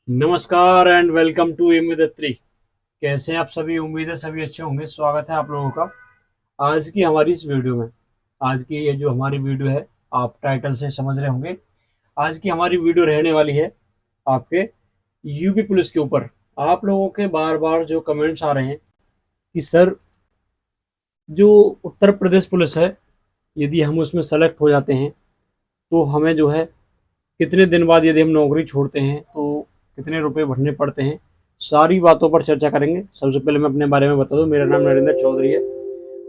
नमस्कार and welcome to M with 3। कैसे हैं आप सभी? उम्मीद है सभी अच्छे होंगे। स्वागत है आप लोगों का आज की हमारी इस वीडियो में। आज की ये जो हमारी वीडियो है, आप टाइटल से समझ रहे होंगे। आज की हमारी वीडियो रहने वाली है आपके यूपी पुलिस के ऊपर। आप लोगों के बार बार जो कमेंट्स आ रहे हैं कि सर, जो उत्तर प्रदेश पुलिस है, यदि हम उसमें सेलेक्ट हो जाते हैं तो हमें जो है कितने दिन बाद, यदि हम नौकरी छोड़ते हैं तो कितने रुपए भरने पड़ते हैं। सारी बातों पर चर्चा करेंगे। सबसे पहले मैं अपने बारे में बता दूं, मेरा नाम नरेंद्र चौधरी है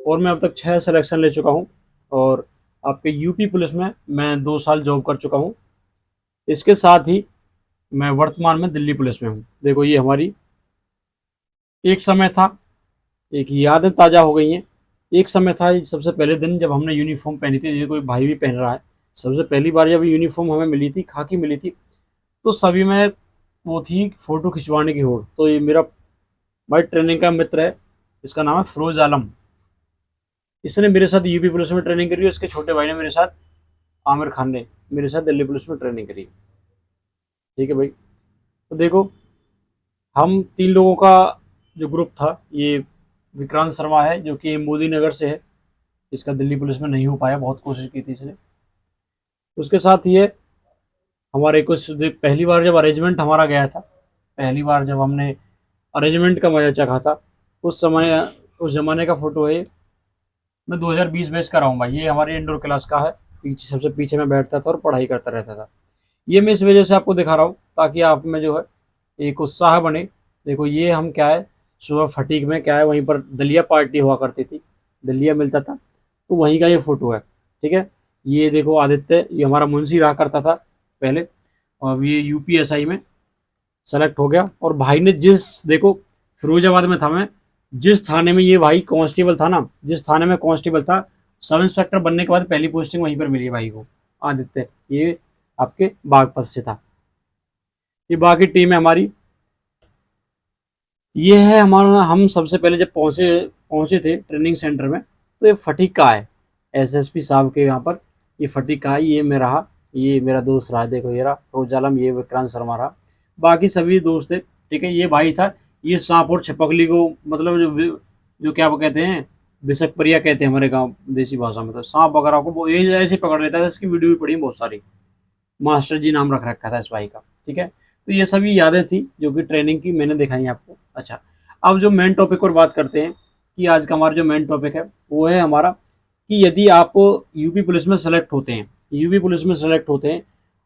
और मैं अब तक 6 सिलेक्शन ले चुका हूं और आपके यूपी पुलिस में मैं 2 साल जॉब कर चुका हूं। इसके साथ ही मैं वर्तमान में दिल्ली पुलिस में हूं। देखो, ये हमारी एक समय था, एक यादें ताज़ा हो गई हैं। एक समय था, सबसे पहले दिन जब हमने यूनिफॉर्म पहनी थी, ये कोई भाई भी पहन रहा है। सबसे पहली बार जब यूनिफॉर्म हमें मिली थी, खाकी मिली थी, तो सभी में वो थी फोटो खिंचवाने की होड़। तो ये मेरा भाई ट्रेनिंग का मित्र है, इसका नाम है फिरोज आलम। इसने मेरे साथ यूपी पुलिस में ट्रेनिंग करी और इसके छोटे भाई ने मेरे साथ, आमिर खान ने मेरे साथ दिल्ली पुलिस में ट्रेनिंग करी। ठीक है भाई। तो देखो, हम 3 लोगों का जो ग्रुप था, ये विक्रांत शर्मा है जो कि मोदी नगर से है। इसका दिल्ली पुलिस में नहीं हो पाया, बहुत कोशिश की थी इसने। उसके साथ ये हमारे कुछ पहली बार जब अरेंजमेंट हमारा गया था, पहली बार जब हमने अरेंजमेंट का मजा चखा था, उस समय, उस जमाने का फोटो है। मैं 2020 बैच का रहा हूँ भाई। ये हमारे इंडोर क्लास का है। पीछे, सबसे पीछे मैं बैठता था और पढ़ाई करता रहता था। ये मैं इस वजह से आपको दिखा रहा हूँ ताकि आप में जो है एक उत्साह बने। देखो, ये हम क्या है, सुबह फटीक में क्या है, वहीं पर दलिया पार्टी हुआ करती थी, दलिया मिलता था, तो वहीं का ये फोटो है। ठीक है। ये देखो आदित्य, ये हमारा मुंशी रहा करता था पहले, और ये यूपीएसआई में सेलेक्ट हो गया। और भाई ने जिस, देखो फिरोजाबाद में था मैं, जिस थाने में ये भाई कांस्टेबल था ना, जिस थाने में कांस्टेबल था, सब इंस्पेक्टर बनने के बाद पहली पोस्टिंग वहीं पर मिली है भाई को, आदित्य। ये आपके बागपत से था। ये बाकी टीम है हमारी। ये है हमारा, हम सबसे पहले जब पहुंचे पहुंचे थे ट्रेनिंग सेंटर में, तो ये फटीक का है, एसएसपी साहब के यहाँ पर। ये फटीक का है, ये मैं रहा, ये मेरा दोस्त रहा। देखो ये रहा रोज आलम, ये विक्रांत शर्मा रहा, बाकी सभी दोस्त थे। ठीक है। ये भाई था, ये सांप और छपकली को, मतलब जो क्या वो कहते हैं, बिसकप्रिया कहते हैं हमारे गांव देसी भाषा में। तो सांप वगैरह को वो ये ऐसे पकड़ लेता था। इसकी वीडियो भी पड़ी बहुत सारी। मास्टर जी नाम रख रखा था इस भाई का। ठीक है। तो ये सभी यादें थी जो कि ट्रेनिंग की मैंने दिखाई आपको। अच्छा, अब जो मेन टॉपिक पर बात करते हैं कि आज का हमारा जो मेन टॉपिक है वो है हमारा कि यदि आप यूपी पुलिस में सेलेक्ट होते हैं, यूपी पुलिस में सेलेक्ट होते हैं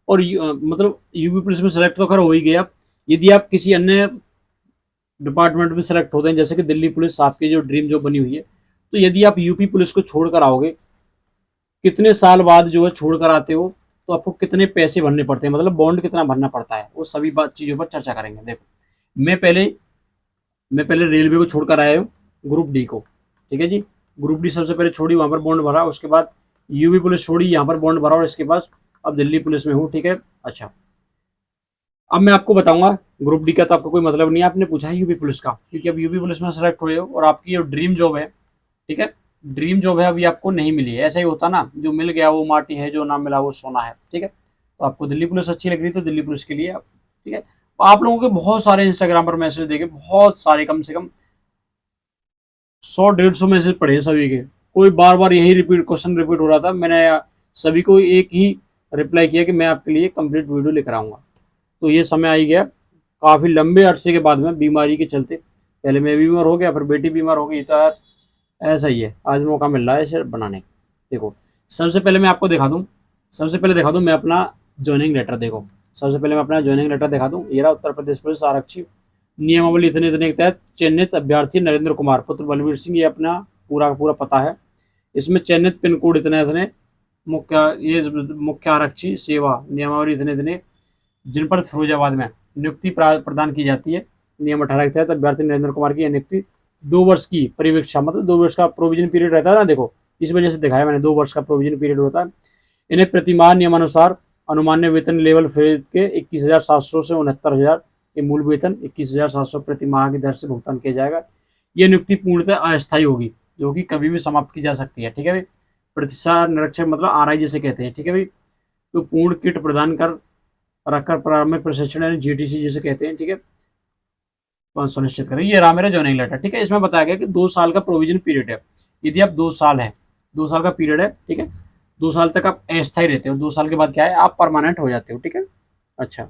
और मतलब यूपी पुलिस में सेलेक्ट तो खैर हो ही गया, यदि आप किसी अन्य डिपार्टमेंट में सेलेक्ट होते हैं, जैसे कि दिल्ली पुलिस आपकी जो ड्रीम जॉब बनी हुई है, तो यदि आप यूपी पुलिस को छोड़कर आओगे, कितने साल बाद जो है छोड़ कर आते हो, तो आपको कितने पैसे भरने पड़ते हैं, मतलब बॉन्ड कितना भरना पड़ता है, वो सभी बात चीज़ों पर चर्चा करेंगे। देखो, मैं पहले रेलवे को छोड़कर आया हूँ, ग्रुप डी को। ठीक है जी। ग्रुप डी सबसे पहले छोड़ी, वहाँ पर बॉन्ड भरा। उसके बाद यूपी पुलिस छोड़ी, यहाँ पर बॉन्ड भरा, और इसके बाद अब दिल्ली पुलिस में हूँ। ठीक है। अच्छा, अब मैं आपको बताऊंगा। ग्रुप डी का तो आपको कोई मतलब नहीं है, आपने पूछा है यूपी पुलिस का, क्योंकि अब यूपी पुलिस में सेलेक्ट हुए हो और आपकी जो ड्रीम जॉब है, ठीक है, ड्रीम जॉब है, अभी आपको नहीं मिली है। ऐसा ही होता ना, जो मिल गया वो माटी है, जो ना मिला वो सोना है। ठीक है। तो आपको दिल्ली पुलिस अच्छी लग रही तो दिल्ली पुलिस के लिए आप, ठीक है। तो आप लोगों के बहुत सारे इंस्टाग्राम पर मैसेज देखे, बहुत सारे, कम से कम 100-150 मैसेज पढ़े सभी के। कोई बार बार यही रिपीट क्वेश्चन रिपीट हो रहा था। मैंने सभी को एक ही रिप्लाई किया कि मैं आपके लिए कंप्लीट वीडियो लेकर आऊँगा। तो ये समय आ ही गया, काफ़ी लंबे अरसे के बाद में, बीमारी के चलते। पहले मैं बीमार हो गया, फिर बेटी बीमार हो गई, तो यार ऐसा ही है, आज मौका मिल रहा है इसे बनाने का। देखो, सबसे पहले मैं आपको दिखा दूं, सबसे पहले दिखा दूं मैं अपना ज्वाइनिंग लेटर। देखो, सबसे पहले मैं अपना ज्वाइनिंग लेटर दिखा दूं। ये रहा, उत्तर प्रदेश पुलिस आरक्षी नियमावली इतने इतने के तहत चयनित अभ्यर्थी नरेंद्र कुमार पुत्र बलवीर सिंह, ये अपना पूरा का पूरा पता है। इसमें चयनित पिन कोड इतने इतने, मुख्य, ये मुख्य आरक्षी सेवा नियमावली इतने इतने, जिन पर फिरोजाबाद में नियुक्ति प्रदान की जाती है। नियम 18 के तहत अभ्यर्थी नरेंद्र कुमार की यह नियुक्ति 2 वर्ष की परिवीक्षा, मतलब 2 वर्ष का प्रोविजन पीरियड रहता है ना। देखो, इस वजह से दिखाया मैंने, 2 वर्ष का प्रोविजन पीरियड होता है। इन्हें प्रतिमाह नियमानुसार अनुमान्य वेतन लेवल फेज के 21,700 से 69,000 के मूल वेतन 21,700 प्रतिमाह की दर से भुगतान किया जाएगा। यह नियुक्ति पूर्णतः अस्थायी होगी, जो कि कभी भी समाप्त की जा सकती है। ठीक है भाई। प्रतिशा निरीक्षक मतलब आरआई जिसे कहते हैं। ठीक है भाई। तो पूर्ण किट प्रदान कर रखकर प्रारंभिक प्रशिक्षण यानी जीटीसी जिसे कहते हैं, ठीक है, सुनिश्चित करें। ये रहा मेरा ज्वाइनिंग लेटर, ठीक है। इसमें बताया गया कि 2 साल का प्रोविजन पीरियड है। यदि आप 2 साल है, 2 साल का पीरियड है, ठीक है, 2 साल तक आप अस्थायी रहते हो, 2 साल के बाद क्या है, आप परमानेंट हो जाते हो, ठीक है। अच्छा,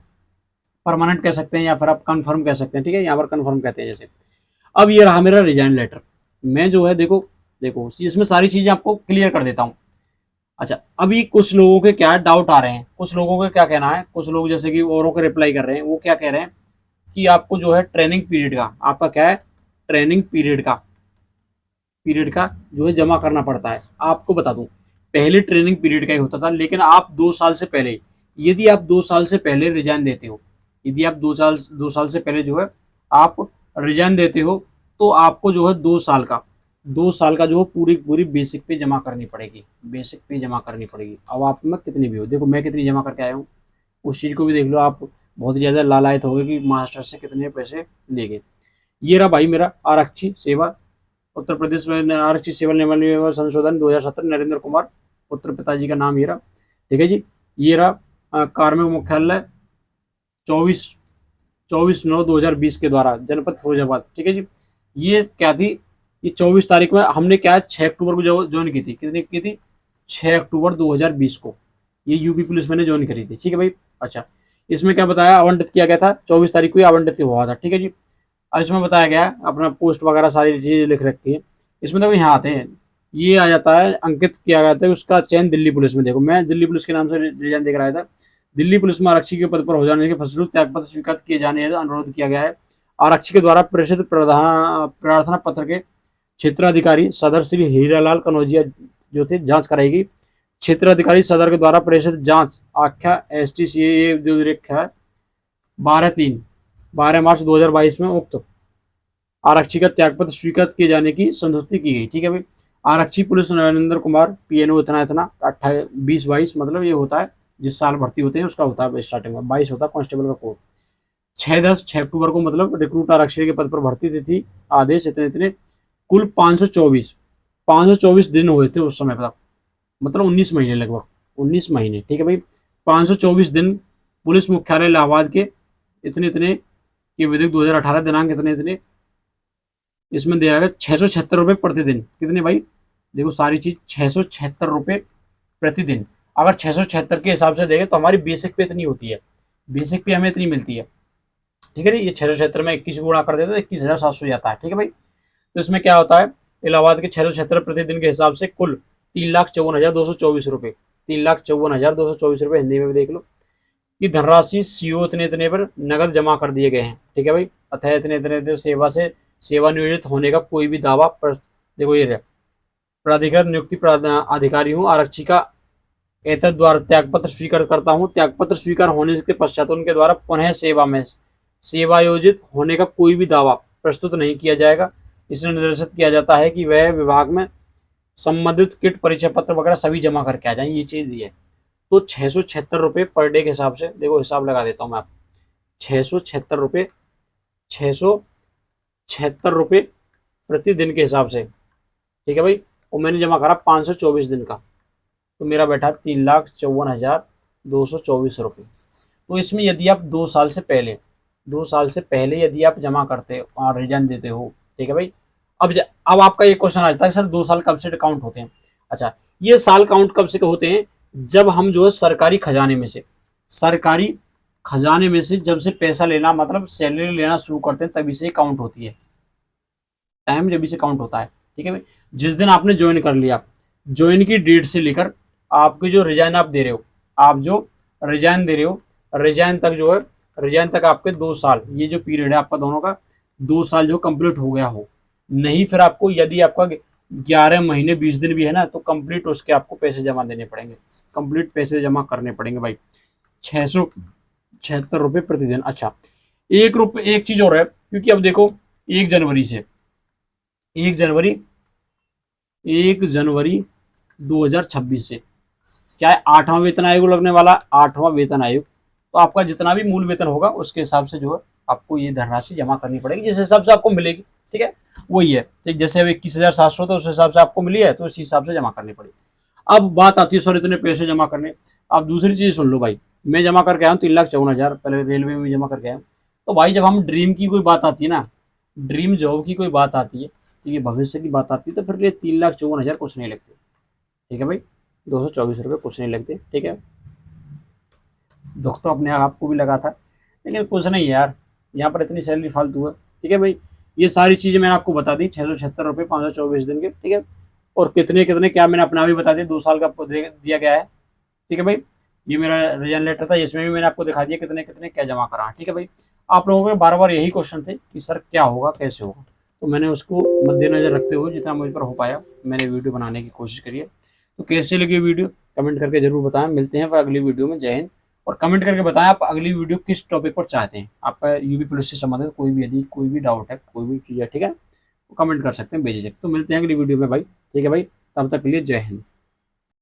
परमानेंट कह सकते हैं या फिर आप कन्फर्म कह सकते हैं, ठीक है, यहाँ पर कन्फर्म कहते हैं जैसे। अब ये रहा मेरा रिजाइन लेटर। मैं जो है देखो देखो इसमें सारी चीजें आपको क्लियर कर देता हूँ। अच्छा, अभी कुछ लोगों के क्या डाउट आ रहे हैं, कुछ लोगों का क्या कहना है, कुछ लोग जैसे कि औरों के रिप्लाई कर रहे हैं, वो क्या कह रहे हैं कि आपको जो है ट्रेनिंग पीरियड का, आपका क्या है, ट्रेनिंग पीरियड का जो है जमा करना पड़ता है। आपको बता दूं, पहले ट्रेनिंग पीरियड का ही होता था, लेकिन आप 2 साल से पहले, यदि आप 2 साल से पहले रिजाइन देते हो, यदि आप 2 साल से पहले जो है आप रिजाइन देते हो, तो आपको जो है 2 साल का जो है पूरी पूरी बेसिक पे जमा करनी पड़ेगी, बेसिक पे जमा करनी पड़ेगी। अब आप में कितनी भी हो, देखो मैं कितनी जमा करके आया हूँ, उस चीज़ को भी देख लो। आप बहुत ज़्यादा लालायत हो गए कि मास्टर से कितने पैसे लेंगे। ये रहा भाई मेरा आरक्षी सेवा, उत्तर प्रदेश में आरक्षी सेवा नियमावली संशोधन 2017, नरेंद्र कुमार पुत्र पिताजी का नाम, ये रहा, ठीक है जी। ये रहा कार्मिक मुख्यालय 24/9/2020 के द्वारा, जनपद फिरोजाबाद, ठीक है जी। ये क्या थी, ये 24 तारीख में हमने क्या 6 अक्टूबर को ज्वाइन की थी, कितनी की थी, 6 अक्टूबर 2020 को ये यूपी पुलिस मैंने ज्वाइन करी थी, ठीक है भाई। अच्छा, इसमें क्या बताया, आवंटित किया गया था 24 तारीख को, आवंटित हुआ था, ठीक है जी। अब इसमें बताया गया है अपना पोस्ट वगैरह सारी चीज़ें लिख रखी है। इसमें देखो यहाँ आते हैं, ये आ जाता है, अंकित किया गया था उसका चयन दिल्ली पुलिस में। देखो मैं दिल्ली पुलिस के नाम से रिजाइन देकर आया था। दिल्ली पुलिस में आरक्षी के पद पर हो जाने के फलस्वरूप त्यागपत्र स्वीकार किए जाने का अनुरोध किया गया है। आरक्षी के द्वारा प्रेषित प्रार्थना पत्र के क्षेत्राधिकारी सदर श्री हीरालाल कनौजिया जो थे जांच कराएगी। क्षेत्राधिकारी सदर के द्वारा प्रेषित जांच आख्या STCA जो है 12 मार्च 2022 में उक्त आरक्षी का त्यागपत्र स्वीकृत किए जाने की संतुष्टि की गई, ठीक है भाई। आरक्षी पुलिस नरेंद्र कुमार PNO इतना 2022 मतलब ये होता है जिस साल भर्ती होते हैं उसका होता है स्टार्टिंग में 22 होता है कांस्टेबल का कोड। 6 अक्टूबर को मतलब रिक्रूट आरक्षी के पद पर भर्ती तिथि आदेश इतने कुल 524 दिन हुए थे उस समय पर, मतलब 19 महीने लगभग 19 महीने, ठीक है भाई। 524 दिन पुलिस मुख्यालय इलाहाबाद के इतने के विधिक 2018 दिनांक इतने इसमें दिया गया 676 रुपये प्रतिदिन। कितने भाई, देखो सारी चीज 676 रुपये प्रतिदिन। अगर 676 के हिसाब से देखें तो हमारी बेसिक पे इतनी होती है, बेसिक पे हमें इतनी मिलती है, ठीक है जी। ये 676 में 21 गुणा कर देते तो 21,700 जाता है, ठीक है भाई। तो इसमें क्या होता है, इलाहाबाद के 676 प्रतिदिन के हिसाब से कुल 3,54,224 रुपये, 3,54,224 रुपये हिंदी में भी देख लो कि धनराशि CO इतने पर नगद जमा कर दिए गए हैं, ठीक है भाई। अतः इतने सेवा से सेवानियोजित होने का कोई भी दावा पर, देखो ये प्राधिकृत नियुक्ति अधिकारी हूँ, आरक्षी का एतद द्वारा त्यागपत्र स्वीकार करता हूँ। त्यागपत्र स्वीकार होने के पश्चात उनके द्वारा पुनः सेवा में सेवायोजित होने का कोई भी दावा प्रस्तुत नहीं किया जाएगा। इसमें निर्देशित किया जाता है कि वह विभाग में संबंधित किट परिचय पत्र वगैरह सभी जमा करके आ जाए, ये चीज दी है। तो 676 रुपये पर डे के हिसाब से, देखो हिसाब लगा देता हूँ मैं आप, 676 रुपये 676 रुपये प्रतिदिन के हिसाब से, ठीक है भाई। और मैंने जमा करा 524 दिन का, तो मेरा बैठा 3,54,224 रुपये। तो इसमें यदि आप 2 साल से पहले यदि आप जमा करते और रिजाइन देते हो, ठीक है भाई। अब आपका ये क्वेश्चन आ जाता है सर 2 साल कब से काउंट होते हैं। अच्छा, ये साल काउंट कब से होते हैं, जब हम जो है सरकारी खजाने में से जब से पैसा लेना मतलब सैलरी लेना शुरू करते हैं तभी से काउंट होती है, टाइम जब से काउंट होता है, ठीक है भाई। जिस दिन आपने ज्वाइन कर लिया, ज्वाइन की डेट से लेकर आपके जो रिजाइन आप दे रहे हो, रिजाइन तक जो है, रिजाइन तक आपके 2 साल, ये जो पीरियड है आपका दोनों का 2 साल जो कंप्लीट हो गया हो, नहीं फिर आपको यदि आपका 11 महीने 20 दिन भी है ना, तो कंप्लीट उसके आपको पैसे जमा देने पड़ेंगे, कंप्लीट पैसे जमा करने पड़ेंगे भाई, 676 रुपये प्रतिदिन। अच्छा, एक चीज और है, क्योंकि अब देखो 1 जनवरी 2026 से क्या है, 8वां वेतन आयोग लगने वाला, 8वां वेतन आयोग। तो आपका जितना भी मूल वेतन होगा उसके हिसाब से जो है आपको ये धनराशि जमा करनी पड़ेगी, जिस हिसाब से आपको मिलेगी, ठीक है, वही है। तो जैसे अब 21,700 तो उस हिसाब से आपको मिली है, तो उस हिसाब से जमा करनी पड़ेगी। अब बात आती है सर इतने पैसे जमा करने। अब दूसरी चीज़ सुन लो भाई, मैं जमा करके आया हूँ 3,54,000 पहले रेलवे में जमा करके आया हूँ। तो भाई जब हम ड्रीम की कोई बात आती है ना, ड्रीम जॉब की कोई बात आती है, तो ये भविष्य की बात आती है, तो फिर ये 3,54,000 कुछ नहीं लगते। ठीक है भाई, 224 रुपये कुछ नहीं लगते। ठीक है, दुख तो अपने आपको भी लगा था, लेकिन कुछ नहीं यार, यहाँ पर इतनी सैलरी फालतू है। ठीक है भाई, ये सारी चीज़ें मैंने आपको बता दी, 676 रुपये 524 दिन के। ठीक है, और कितने कितने क्या मैंने अपना भी बता दिया, 2 साल का आपको दिया गया है। ठीक है भाई, ये मेरा रिजन लेटर था, इसमें भी मैंने आपको दिखा दिया कितने कितने क्या जमा करा। ठीक है भाई, आप लोगों के बार बार यही क्वेश्चन थे कि सर क्या होगा कैसे होगा, तो मैंने उसको मद्देनजर रखते हुए जितना मुझ पर हो पाया मैंने वीडियो बनाने की कोशिश करी है। तो कैसे लगी वीडियो कमेंट करके जरूर बताएं। मिलते हैं फिर अगली वीडियो में। जय हिंद। और कमेंट करके बताएं आप अगली वीडियो किस टॉपिक पर चाहते हैं। आपका यूपी पुलिस से संबंधित कोई भी यदि कोई भी डाउट है, कोई भी चीज़ है, ठीक है, तो कमेंट कर सकते हैं बेझिझक। तो मिलते हैं अगली वीडियो में भाई। ठीक है भाई, तब तक के लिए जय हिंद।